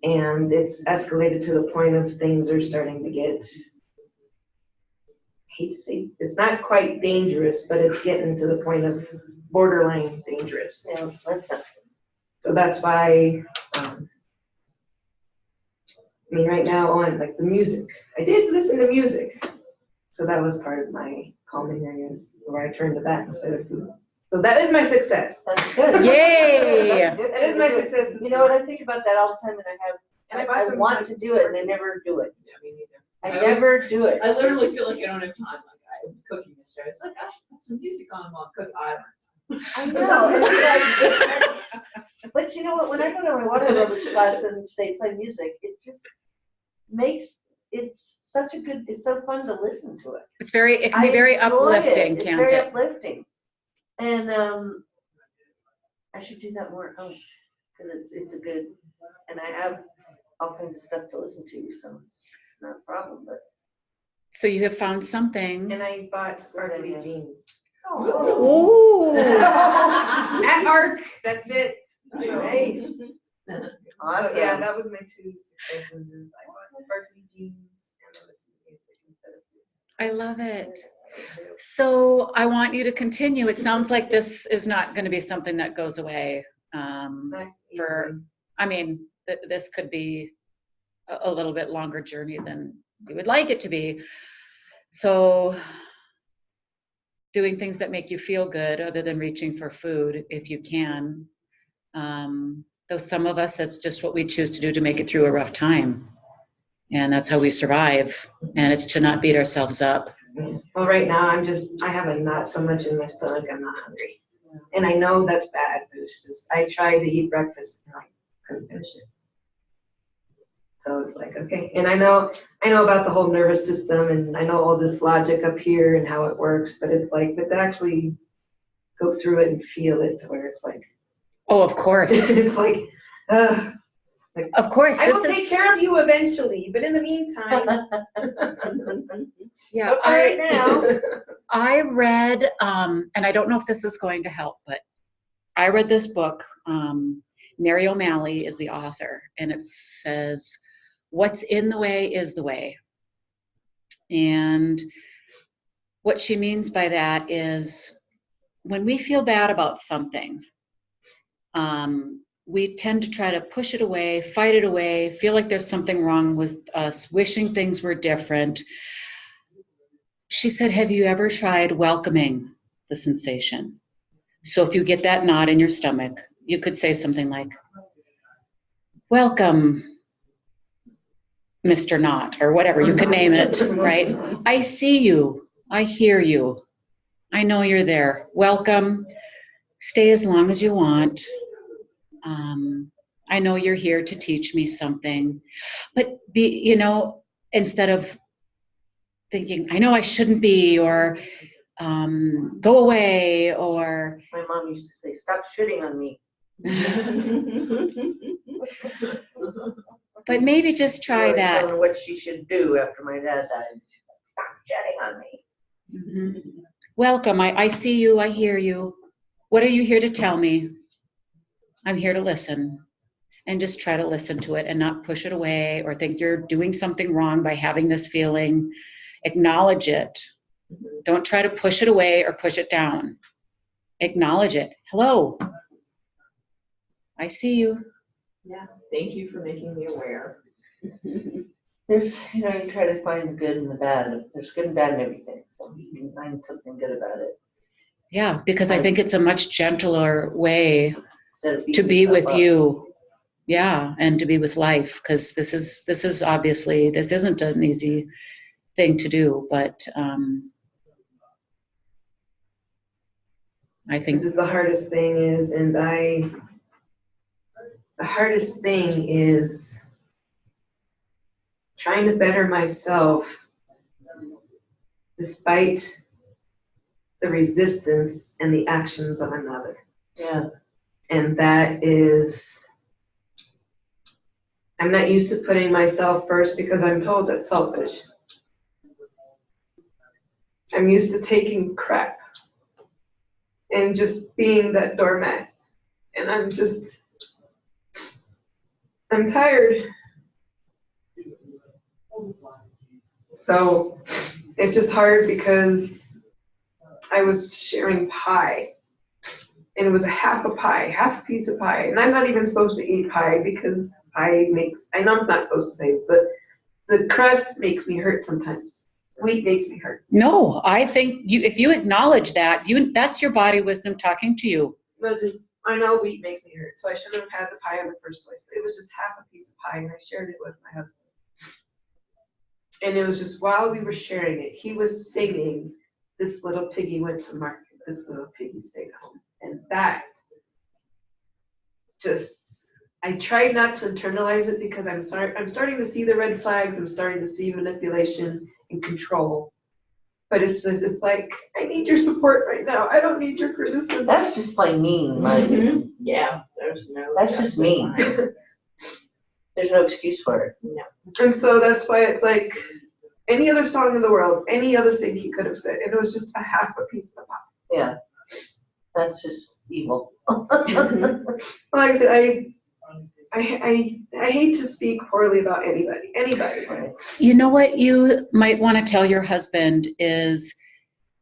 And it's escalated to the point of things are starting to get, I hate to say, it's not quite dangerous, but it's getting to the point of borderline dangerous. Yeah, that's not. So that's why, I mean, right now on like the music, I did listen to music. So that was part of my calming areas where I turned to that instead of food. So that is my success. That's good. Yay! That's good. That is my success. You know what, I think about that all the time, and I want to do it, and I never do it. Yeah, me neither. I never do it. I literally feel like I don't have time. Like I was cooking yesterday. I was like, gosh, put some music on while I cook. I know. And it's like, but you know what? When I go to my water aerobics class and they play music, it just makes it's such a good. It's so fun to listen to it. It can be very uplifting, It's can't very it? uplifting. And I should do that more at home because it's a good. And I have all kinds of stuff to listen to, so it's not a problem. But So you have found something. And I bought sparkly jeans. Ooh. At ARC, that fit. nice. Awesome. Yeah, that was my two successes is I bought sparkly jeans and I listened to music instead of food. I love it. So I want you to continue. It sounds like this is not going to be something that goes away. This could be a little bit longer journey than you would like it to be. So doing things that make you feel good other than reaching for food, if you can. Though some of us, that's just what we choose to do to make it through a rough time. And that's how we survive. And it's to not beat ourselves up. Well, right now I have a knot so much in my stomach, I'm not hungry. And I know that's bad, but it's just, I tried to eat breakfast and I couldn't finish it. So it's like, okay. And I know about the whole nervous system and I know all this logic up here and how it works, but it's like, but to actually go through it and feel it to where it's like. Oh, of course. It's like, of course. I will take care of you eventually, but in the meantime. Yeah, right now. I read, and I don't know if this is going to help, but I read this book. Mary O'Malley is the author, and it says, "What's in the way is the way." And what she means by that is when we feel bad about something, we tend to try to push it away, fight it away, feel like there's something wrong with us, wishing things were different. She said, have you ever tried welcoming the sensation? So if you get that knot in your stomach, you could say something like, welcome, Mr. Knot, or whatever, you could name it, right? I see you, I hear you, I know you're there. Welcome, stay as long as you want. I know you're here to teach me something, but instead of thinking, I know I shouldn't be, or go away, or. My mom used to say, stop shitting on me. But maybe just try that. I don't know what she should do after my dad died. Stop shitting on me. Mm-hmm. Welcome, I see you, I hear you. What are you here to tell me? I'm here to listen. And just try to listen to it and not push it away or think you're doing something wrong by having this feeling. Acknowledge it. Don't try to push it away or push it down. Acknowledge it. Hello. I see you. Yeah, thank you for making me aware. There's, you try to find the good and the bad. There's good and bad in everything. So you can find something good about it. Yeah, because I think it's a much gentler way to be yourself with up. you. Yeah, and to be with life, because this is obviously, this isn't an easy thing to do, but I think The hardest thing is trying to better myself despite the resistance and the actions of another. Yeah. And that is, I'm not used to putting myself first because I'm told that's selfish. I'm used to taking crap and just being that doormat. And I'm tired. So it's just hard because I was sharing pie. And it was half a piece of pie. And I'm not even supposed to eat pie because pie makes, I know I'm not supposed to say this, but the crust makes me hurt sometimes. Wheat makes me hurt. No, I think if you acknowledge that, that's your body wisdom talking to you. But just, I know wheat makes me hurt, so I shouldn't have had the pie in the first place. It was just half a piece of pie, and I shared it with my husband. And it was just while we were sharing it, he was singing, "This little piggy went to market, this little piggy stayed home." And that just, I tried not to internalize it because I'm starting to see the red flags. I'm starting to see manipulation and control. But it's just, it's like, I need your support right now. I don't need your criticism. That's just plain mean, like, Yeah, there's no. that's just mean. There's no excuse for it. No. And so that's why it's like any other song in the world, any other thing he could have said, and it was just a half a piece of pie. Yeah, that's just evil. Well, like I said, I hate to speak poorly about anybody. Right. You know what you might want to tell your husband is,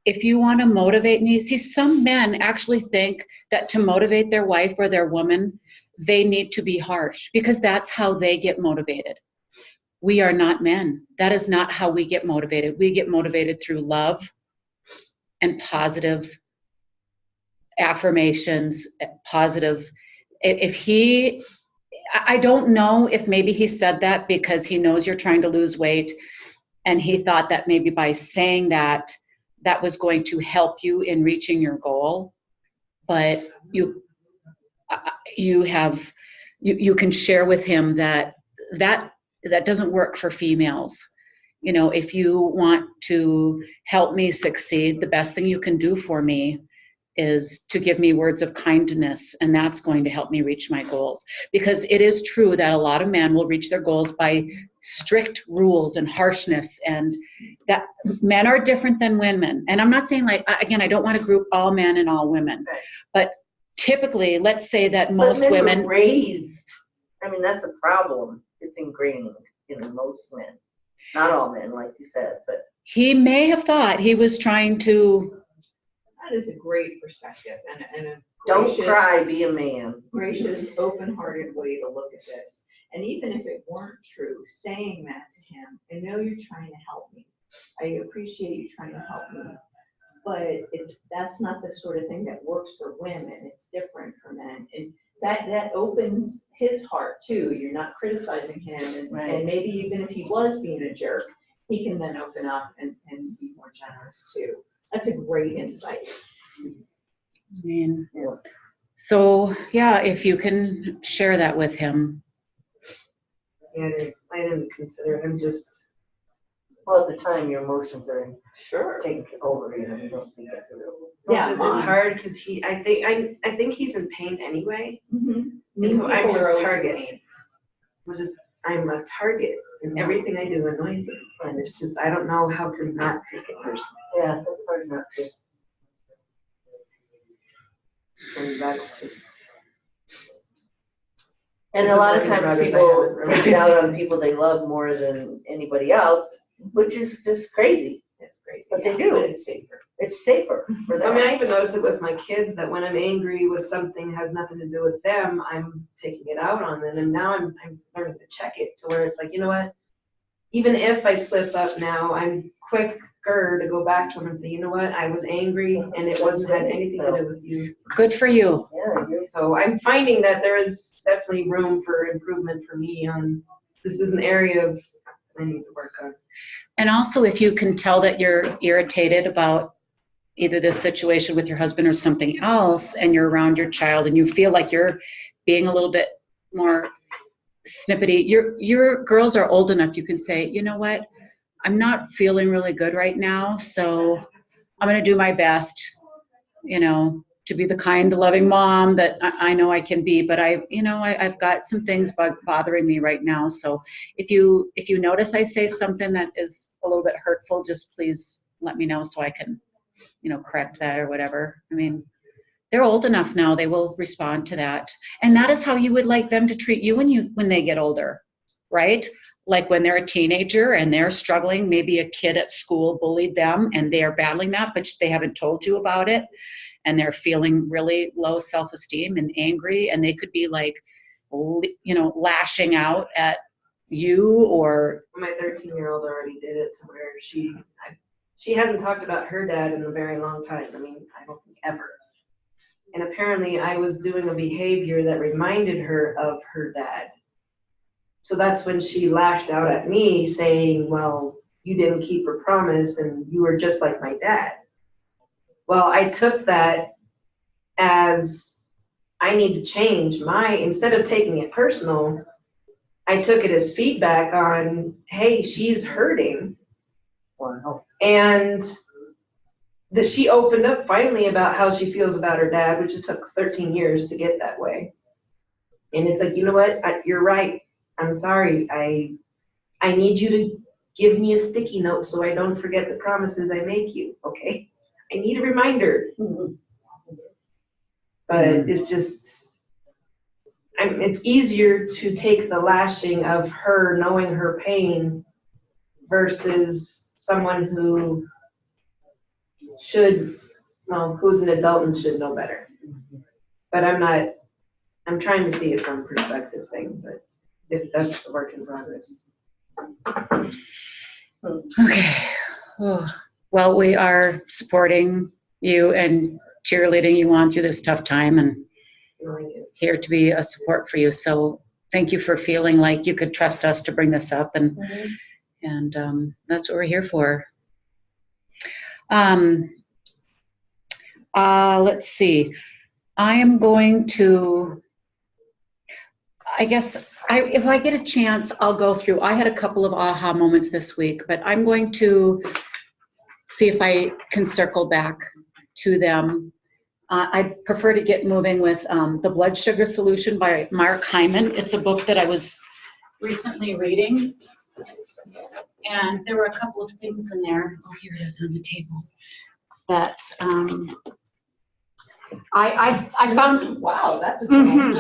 if you want to motivate me, see, some men actually think that to motivate their wife or their woman, they need to be harsh because that's how they get motivated. We are not men. That is not how we get motivated. We get motivated through love and positive affirmations, positive. If he, I don't know if maybe he said that because he knows you're trying to lose weight and he thought that maybe by saying that, that was going to help you in reaching your goal. But you can share with him that doesn't work for females. You know, if you want to help me succeed, the best thing you can do for me is to give me words of kindness, and that's going to help me reach my goals. Because it is true that a lot of men will reach their goals by strict rules and harshness, and that men are different than women. And I'm not saying, like, again, I don't want to group all men and all women, Right. but typically, let's say that most But men women were raised, I mean, that's a problem. It's ingrained in most men. Not all men, like you said, but. he may have thought he was trying to. That is a great perspective and a Don't gracious, cry, be a man. gracious, open-hearted way to look at this. And even if it weren't true, saying that to him, I know you're trying to help me. I appreciate you trying to help me. But that's not the sort of thing that works for women. It's different for men. And that opens his heart too. You're not criticizing him. And, Right. and maybe even if he was being a jerk, he can then open up and be more generous too. That's a great insight. I mean, so yeah, if you can share that with him. Yeah, I didn't consider it. I'm just. Well, at the time, your emotions are Sure. taking over you, and you don't think that through. Yeah, It's mine. hard because I think he's in pain anyway. Mm-hmm. And so I'm his target. I'm a target, and everything I do annoys him. And it's just, I don't know how to not take it personally. Yeah, that's hard not to. And that's just. And It's a a lot of broken times brothers I people haven't take really- it out on people they love more than anybody else, which is just crazy. That's crazy. But they Yeah, do. But it's safer. It's safer for I mean, I them. even notice it with my kids that when I'm angry with something that has nothing to do with them, I'm taking it out on them. And now I'm learning to check it to where it's like, you know what? Even if I slip up now, I'm quicker to go back to them and say, you know what? I was angry and it wasn't had anything to do with you. Good for you. Yeah, you're So I'm finding that there is definitely room for improvement for me on, this is an area of I need to work on. And also, if you can tell that you're irritated about either this situation with your husband or something else, and you're around your child and you feel like you're being a little bit more snippety, your girls are old enough, you can say, you know what, I'm not feeling really good right now, so I'm going to do my best, to be the kind, loving mom that I know I can be, but I've got some things bothering me right now. So if you notice I say something that is a little bit hurtful, just please let me know so I can, correct that or whatever. I mean, They're old enough now, they will respond to that. And that is how you would like them to treat you when they get older, right? Like when they're a teenager and they're struggling, maybe a kid at school bullied them and they are battling that, but they haven't told you about it. And they're feeling really low self-esteem and angry. And they could be like, lashing out at you or. My 13-year-old already did it to where she hasn't talked about her dad in a very long time. I mean, I don't think ever. And apparently I was doing a behavior that reminded her of her dad. So that's when she lashed out at me saying, well, you didn't keep your promise and you were just like my dad. Well, I took that as I need to change instead of taking it personal, I took it as feedback on, hey, she's hurting. Wow. And that she opened up finally about how she feels about her dad, which it took 13 years to get that way. And it's like, you know what? You're right. I'm sorry. I need you to give me a sticky note so I don't forget the promises I make you. Okay? I need a reminder. Mm-hmm. But it's just, it's easier to take the lashing of her knowing her pain versus someone who who's an adult and should know better. But I'm trying to see it from a perspective thing, but that's a work in progress. Okay. Oh. Well, we are supporting you and cheerleading you on through this tough time and here to be a support for you. So thank you for feeling like you could trust us to bring this up and that's what we're here for. Let's see. I am going to, I guess, if I get a chance, I'll go through. I had a couple of aha moments this week, but I'm going to see if I can circle back to them. I prefer to get moving with The Blood Sugar Solution by Mark Hyman. It's a book that I was recently reading. And there were a couple of things in there. Oh, here it is on the table. That I found. Wow, that's a Mhm.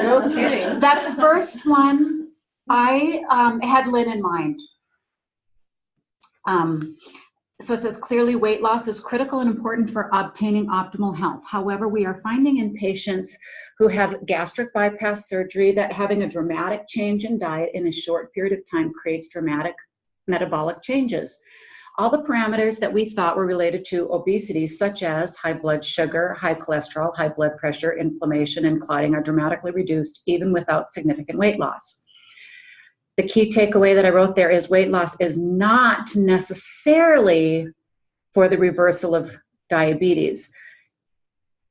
No kidding. That first one, I had Lynn in mind. So it says, clearly weight loss is critical and important for obtaining optimal health. However, we are finding in patients who have gastric bypass surgery that having a dramatic change in diet in a short period of time creates dramatic metabolic changes. All the parameters that we thought were related to obesity, such as high blood sugar, high cholesterol, high blood pressure, inflammation, and clotting, are dramatically reduced even without significant weight loss. The key takeaway that I wrote there is weight loss is not necessarily for the reversal of diabetes.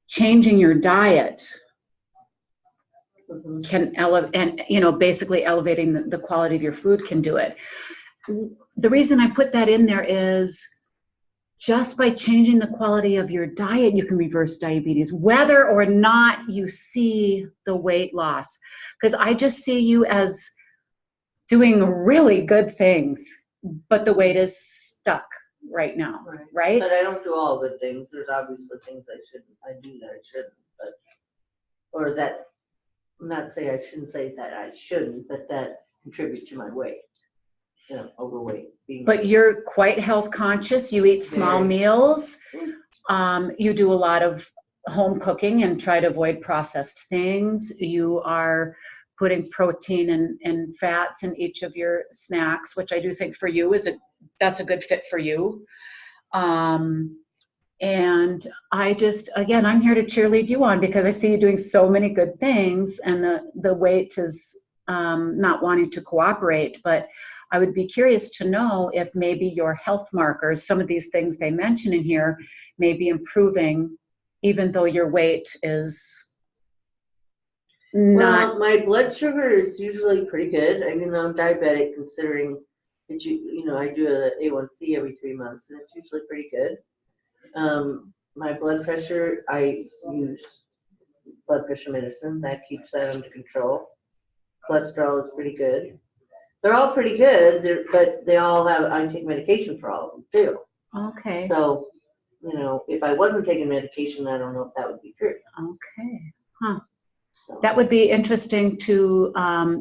Changing your diet can elevate, and basically elevating the quality of your food can do it. The reason I put that in there is just by changing the quality of your diet, you can reverse diabetes, whether or not you see the weight loss. Because I just see you as doing really good things, but the weight is stuck right now, right? But I don't do all good things. There's obviously things I do that I shouldn't, or that, I'm not saying I shouldn't say that I shouldn't, but that contribute to my weight, overweight. But you're quite health conscious. You eat small meals. You do a lot of home cooking and try to avoid processed things. You are putting protein and fats in each of your snacks, which I do think for you that's a good fit for you. And I just, again, I'm here to cheerlead you on because I see you doing so many good things, and the weight is not wanting to cooperate. But I would be curious to know if maybe your health markers, some of these things they mention in here, may be improving, even though your weight is not. Well, my blood sugar is usually pretty good. I mean, I'm diabetic, considering that I do an A1C every 3 months, and it's usually pretty good. My blood pressure, I use blood pressure medicine. That keeps that under control. Cholesterol is pretty good. They're all pretty good, but they all have, I take medication for all of them too. Okay. So you know, if I wasn't taking medication, I don't know if that would be true. Okay. So. That would be interesting to,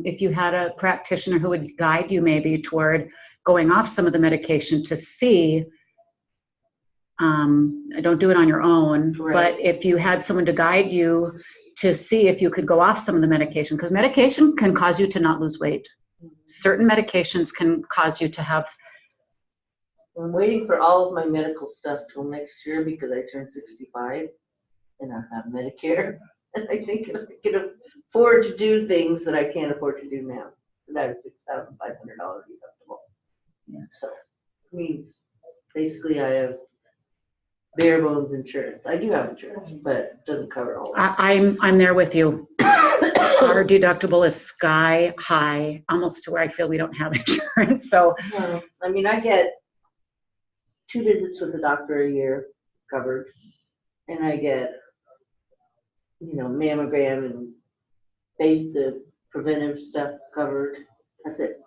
if you had a practitioner who would guide you maybe toward going off some of the medication to see, don't do it on your own, Right. but if you had someone to guide you to see if you could go off some of the medication, because medication can cause you to not lose weight. Certain medications can cause you to have. I'm waiting for all of my medical stuff till next year because I turned 65 and I have Medicare. And I think I can afford to do things that I can't afford to do now. And I have $6,500 deductible. Yeah. So, I mean, basically I have bare bones insurance. I do have insurance, but it doesn't cover all that. I'm there with you. Our deductible is sky high, almost to where I feel we don't have insurance. So, Well, I mean, I get 2 visits with the doctor a year covered, and I get, you know, mammogram and the preventive stuff covered. That's it.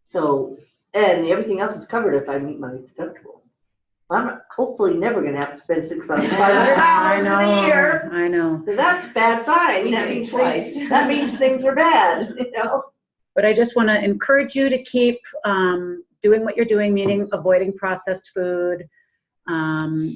So, and everything else is covered if I meet my deductible. I'm hopefully never gonna have to spend $6,500 in a year. I know. 'Cause that's a bad sign. We That did it means twice. that means things are bad, you know? But I just want to encourage you to keep doing what you're doing, meaning avoiding processed food. And,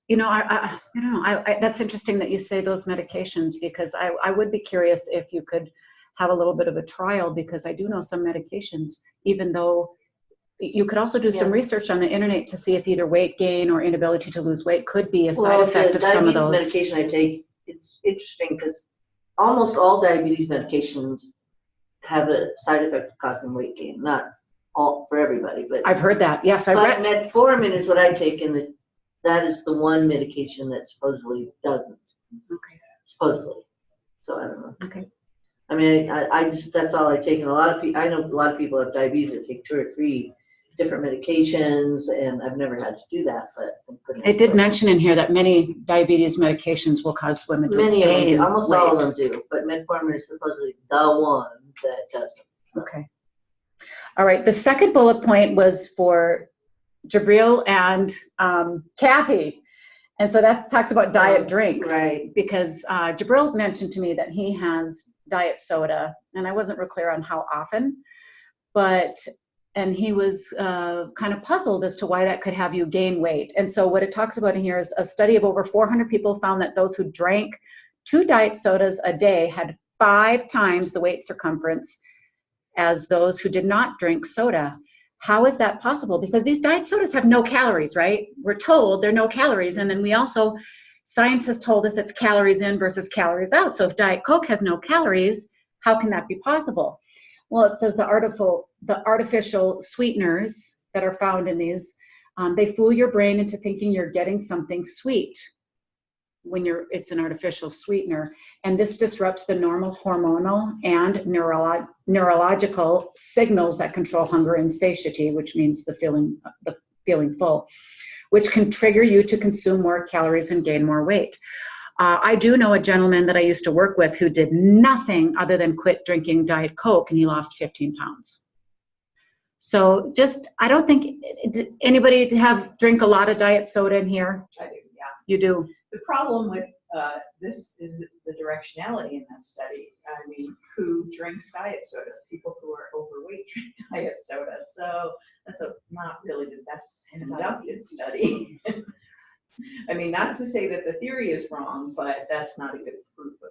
you know, I don't know, that's interesting that you say those medications, because I would be curious if you could have a little bit of a trial, because I do know some medications, even though you could also do some research on the internet to see if either weight gain or inability to lose weight could be a side effect of some of The those. medication I take, it's interesting because almost all diabetes medications have a side effect of causing weight gain. Not all for everybody, but I've heard that. Yes, I but read. metformin is what I take, and that is the one medication that supposedly doesn't. Okay. Supposedly. So I don't know. Okay. I mean, I just, that's all I take. And a lot of people, I know a lot of people have diabetes that take 2 or 3 different medications, and I've never had to do that, but thank goodness. It did mention in here that many diabetes medications will cause women to Many of them gain do, almost weight. all of them do, but metformin is supposedly the one that doesn't. So. Okay. All right. The second bullet point was for Jabril and Kathy. And so that talks about diet drinks. Right. Because Jabril mentioned to me that he has diet soda, and I wasn't real clear on how often, and he was kind of puzzled as to why that could have you gain weight. And so what it talks about in here is a study of over 400 people found that those who drank 2 diet sodas a day had 5 times the weight circumference as those who did not drink soda. How is that possible? Because these diet sodas have no calories, right? We're told there are no calories. And then we also, science has told us it's calories in versus calories out. So if Diet Coke has no calories, how can that be possible? Well, it says the artificial sweeteners that are found in these, they fool your brain into thinking you're getting something sweet when it's an artificial sweetener. And this disrupts the normal hormonal and neurological signals that control hunger and satiety, which means the feeling full, which can trigger you to consume more calories and gain more weight. I do know a gentleman that I used to work with who did nothing other than quit drinking Diet Coke, and he lost 15 pounds. So I don't think, anybody drink a lot of diet soda in here? I do, yeah. You do? The problem with this is the directionality in that study. I mean, who drinks diet soda? People who are overweight drink diet soda. So that's not really the best conducted study. I mean, not to say that the theory is wrong, but that's not a good proof of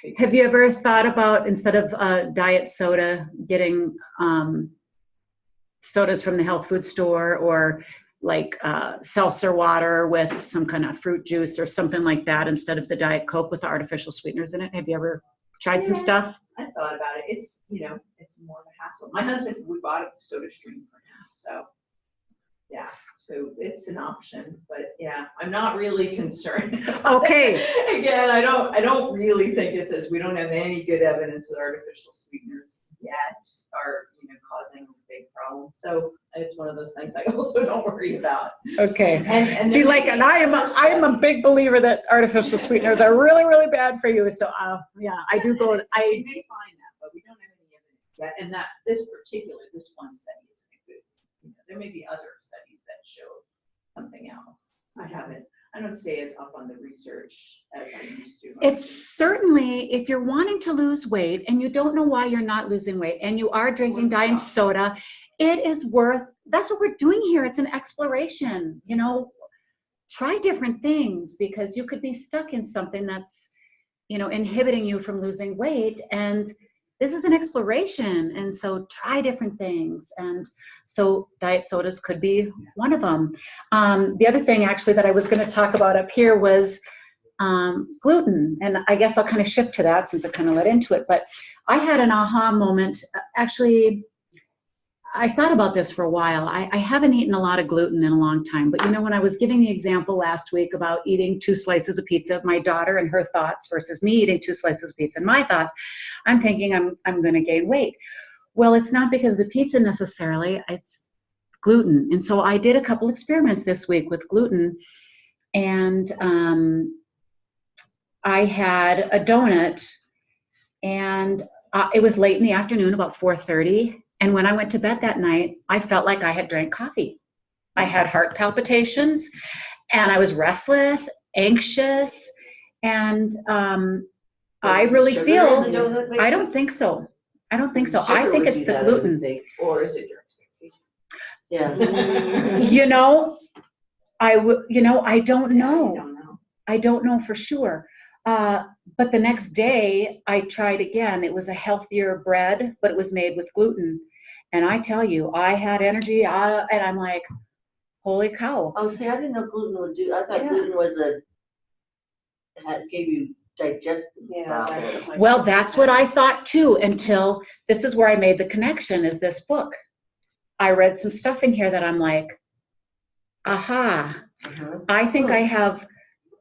it. Have you ever thought about, instead of diet soda, getting sodas from the health food store, or like seltzer water with some kind of fruit juice or something like that, instead of the Diet Coke with the artificial sweeteners in it? Have you ever tried some stuff? I thought about it. It's more of a hassle. My husband, we bought a soda stream for him, so yeah. So it's an option, but yeah, I'm not really concerned. Okay. Again, I don't really think it says we don't have any good evidence that artificial sweeteners yet are causing a big problem. So it's one of those things I also don't worry about. Okay. And see, and I am a big believer that artificial sweeteners are really, really bad for you. So yeah, I do go. We may find that, but we don't have any evidence yet. And this one study isn't good. there may be other studies that show something else. I don't stay as up on the research as I used to. It's certainly, if you're wanting to lose weight and you don't know why you're not losing weight and you are drinking diet soda, it is worth, that's what we're doing here. It's an exploration, you know, try different things because you could be stuck in something that's, you know, inhibiting you from losing weight. And this is an exploration. And so try different things. And so diet sodas could be one of them. The other thing actually that I was going to talk about up here was gluten. And I guess I'll kind of shift to that since I kind of led into it. But I had an aha moment. Actually, I thought about this for a while. I haven't eaten a lot of gluten in a long time, but you know, when I was giving the example last week about eating 2 slices of pizza, my daughter and her thoughts versus me eating 2 slices of pizza and my thoughts, I'm thinking I'm going to gain weight. Well, it's not because of the pizza necessarily, it's gluten. And so I did a couple experiments this week with gluten, and I had a donut, and it was late in the afternoon, about 4:30. And when I went to bed that night, I felt like I had drank coffee. I had heart palpitations, and I was restless, anxious, and I really feel, I don't think so. I don't think so. I think it's the gluten. Or is it your expectation? Yeah. You know, I don't I know. don't know. I don't know for sure. But the next day I tried again. It was a healthier bread, but it was made with gluten. And I tell you, I had energy, and I'm like, holy cow. Oh, see, I didn't know gluten would do, I thought Yeah. gluten was gave you digestive Yeah, problems. that's Well, that's what I thought too, until this is where I made the connection, is this book. I read some stuff in here that I'm like, aha, I think I have,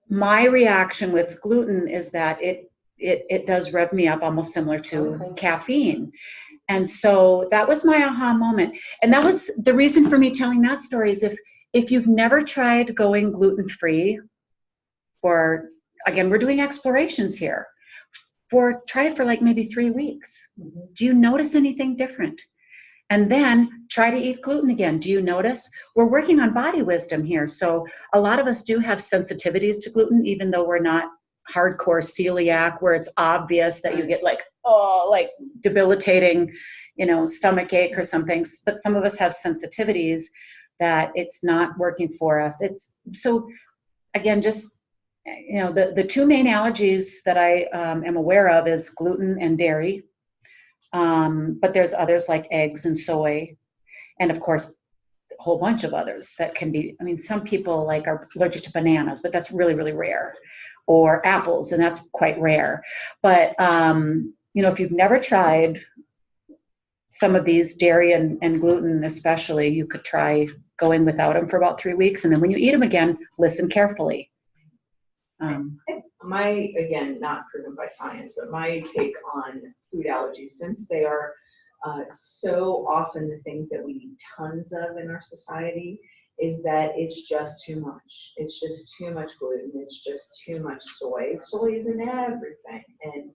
my reaction with gluten is that it does rev me up almost similar to caffeine. And so that was my aha moment. And that was the reason for me telling that story, is if you've never tried going gluten-free for, again, we're doing explorations here, try it for like maybe 3 weeks. Do you notice anything different? And then try to eat gluten again. Do you notice? We're working on body wisdom here. So a lot of us do have sensitivities to gluten, even though we're not hardcore celiac, where it's obvious that you get like debilitating, stomach ache or something. But some of us have sensitivities that it's not working for us. It's so, again, just, the 2 main allergies that I am aware of is gluten and dairy. But there's others like eggs and soy, and of course, a whole bunch of others that can be, some people like are allergic to bananas, but that's really, really rare, or apples, and that's quite rare. But, if you've never tried some of these, dairy and gluten especially, you could try going without them for about 3 weeks. And then when you eat them again, listen carefully. Again, not proven by science, but my take on food allergies, since they are so often the things that we eat tons of in our society, is that it's just too much. It's just too much gluten. It's just too much soy. Soy is in everything, and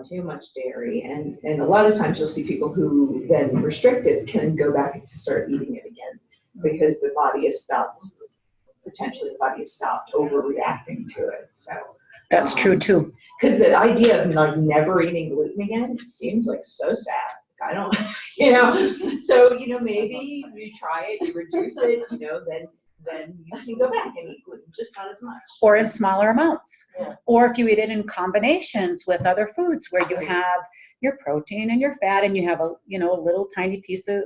too much dairy. And a lot of times you'll see people who then restrict it can go back to start eating it again, because the body has stopped, potentially the body has stopped overreacting to it. So that's true too. Because the idea of like never eating gluten again seems like so sad. I don't, so, maybe you try it, you reduce it, then you can go back and eat gluten, just not as much. Or in smaller amounts. Yeah. Or if you eat it in combinations with other foods, where you have your protein and your fat, and you have a little tiny piece of,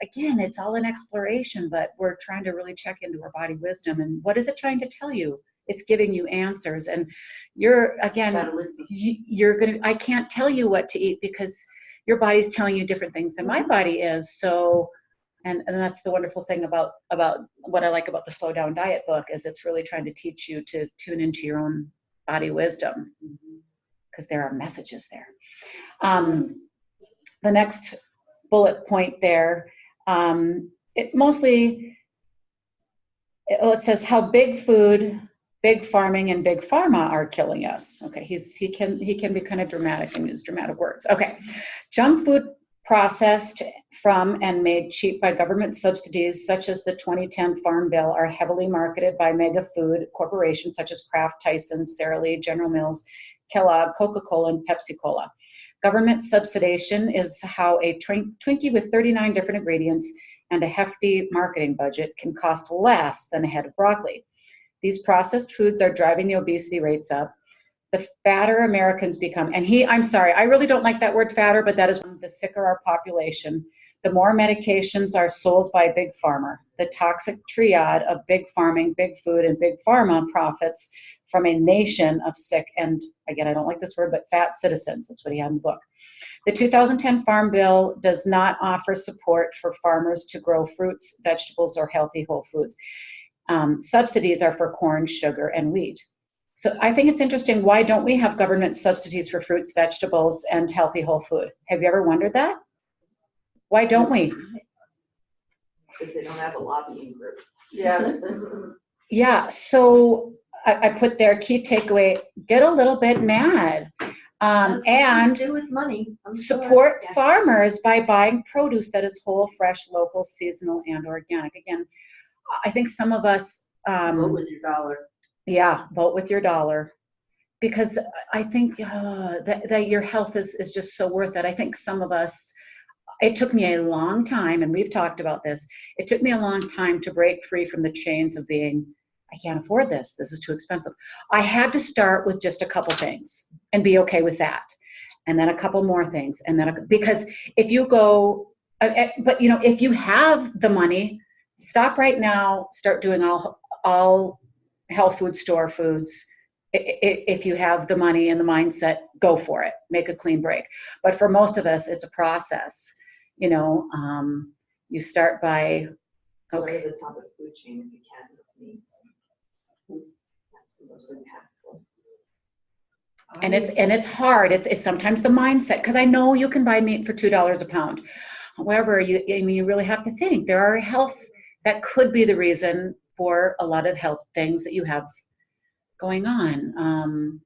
again, it's all an exploration, but we're trying to really check into our body wisdom. And what is it trying to tell you? It's giving you answers. And I can't tell you what to eat, because your body's telling you different things than my body is. So, and that's the wonderful thing about what I like about the Slow Down Diet book, is it's really trying to teach you to tune into your own body wisdom, because there are messages there. The next bullet point there, it says how big food, big farming, and big pharma are killing us. Okay, he can be kind of dramatic and use dramatic words. Okay, junk food processed from and made cheap by government subsidies, such as the 2010 Farm Bill, are heavily marketed by mega food corporations such as Kraft, Tyson, Sara Lee, General Mills, Kellogg, Coca-Cola, and Pepsi-Cola. Government subsidization is how a Twinkie with 39 different ingredients and a hefty marketing budget can cost less than a head of broccoli. These processed foods are driving the obesity rates up. The fatter Americans become, and I'm sorry, I really don't like that word fatter, but that is the sicker our population, the more medications are sold by Big Pharma. The toxic triad of big farming, big food, and big pharma profits from a nation of sick, and again, I don't like this word, but fat citizens. That's what he had in the book. The 2010 Farm Bill does not offer support for farmers to grow fruits, vegetables, or healthy whole foods. Subsidies are for corn, sugar, and wheat. So I think it's interesting, why don't we have government subsidies for fruits, vegetables, and healthy whole food? Have you ever wondered that? Why don't we? Because they don't have a lobbying group. Yeah. Yeah, so I put there, key takeaway, get a little bit mad. And do with money. I'm sure. support Yes. farmers by buying produce that is whole, fresh, local, seasonal, and organic. Again, I think some of us, Vote with your dollar. yeah, vote with your dollar, because I think that your health is just so worth it. I think some of us, it took me a long time, and we've talked about this, it took me a long time to break free from the chains of being, I can't afford this, this is too expensive. I had to start with just a couple things and be okay with that. And then a couple more things. And then, because if you go, but you know, if you have the money, stop right now, start doing all health food store foods. If you have the money and the mindset, go for it, make a clean break. But for most of us, it's a process. You know, you start by, Start okay. at the top of the food chain if you can with meats. That's the most impactful. And it's hard. It's sometimes the mindset, because I know you can buy meat for $2 a pound. However, you really have to think there are health that could be the reason for a lot of health things that you have going on.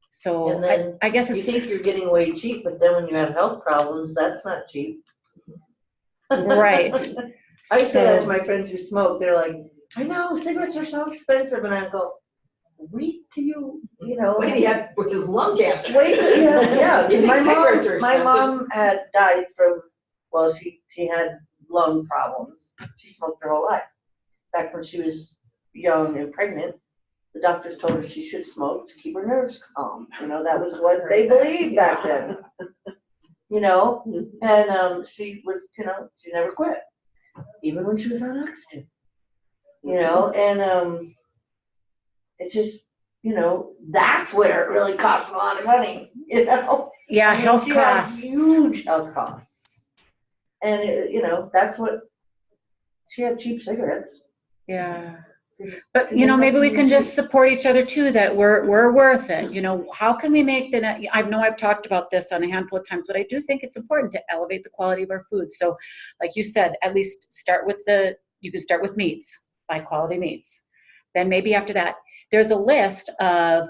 So And then I guess You it's think you're getting away cheap, but then when you have health problems, that's not cheap. right. I say that to So my friends who smoke. They're like, I know, cigarettes are so expensive. And I go, wait till you know. What do you have with his lung cancer? Wait, yeah. You think My cigarettes are my expensive? mom had died from, well, she had lung problems. She smoked her whole life. Back when she was young and pregnant, the doctors told her she should smoke to keep her nerves calm. You know, that was what they believed back then. You know, and she was, you know, she never quit, even when she was on oxygen. You know, and it just, you know, that's where it really costs a lot of money. You know. yeah, I mean, health she had costs. huge health costs, and you know, that's what she had, cheap cigarettes. Yeah. But, you know, maybe we can just support each other too, that we're worth it. You know, how can we make I know I've talked about this on a handful of times, but I do think it's important to elevate the quality of our food. So like you said, at least you can start with meats, buy quality meats. Then maybe after that, there's a list of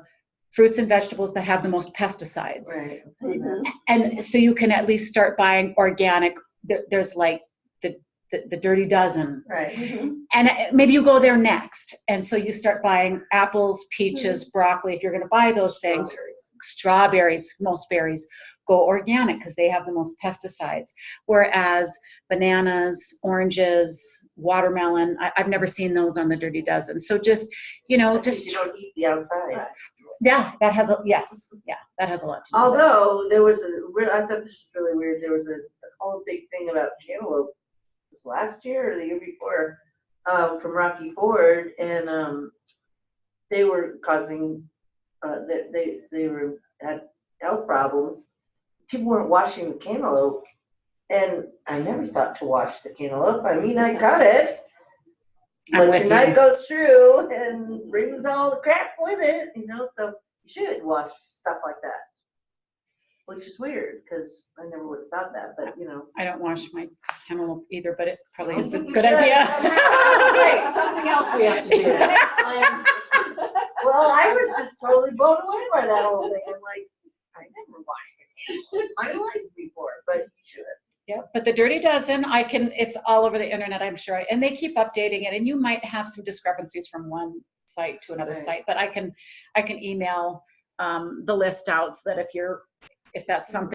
fruits and vegetables that have the most pesticides. Right. And so you can at least start buying organic. There's like the dirty dozen. Right. And maybe you go there next. And so you start buying apples, peaches, broccoli. If you're going to buy those things, strawberries, most berries, go organic because they have the most pesticides. Whereas bananas, oranges, watermelon, I've never seen those on the dirty dozen. So just, you know, Just you don't eat the outside. yeah, that has a lot to do with it. Although there was I thought this was really weird. There was a whole big thing about cantaloupe. It was last year or the year before, from Rocky Ford, and they were causing had health problems. People weren't washing the cantaloupe, and I never thought to wash the cantaloupe. I mean, I got it, I'm but with your knife you. goes through and brings all the crap with it, you know. So you should wash stuff like that, which is weird because I never would have thought that. But you know, I don't wash my cantaloupe either, but it probably is a You good should. idea. Wait, something else we have to do. Well, I was just totally blown away by that whole thing. I'm like, I never washed it in my life before, but you should. But the Dirty Dozen, it's all over the internet, I'm sure. And they keep updating it. And you might have some discrepancies from one site to another Right. site, but I can email the list out so that if that's something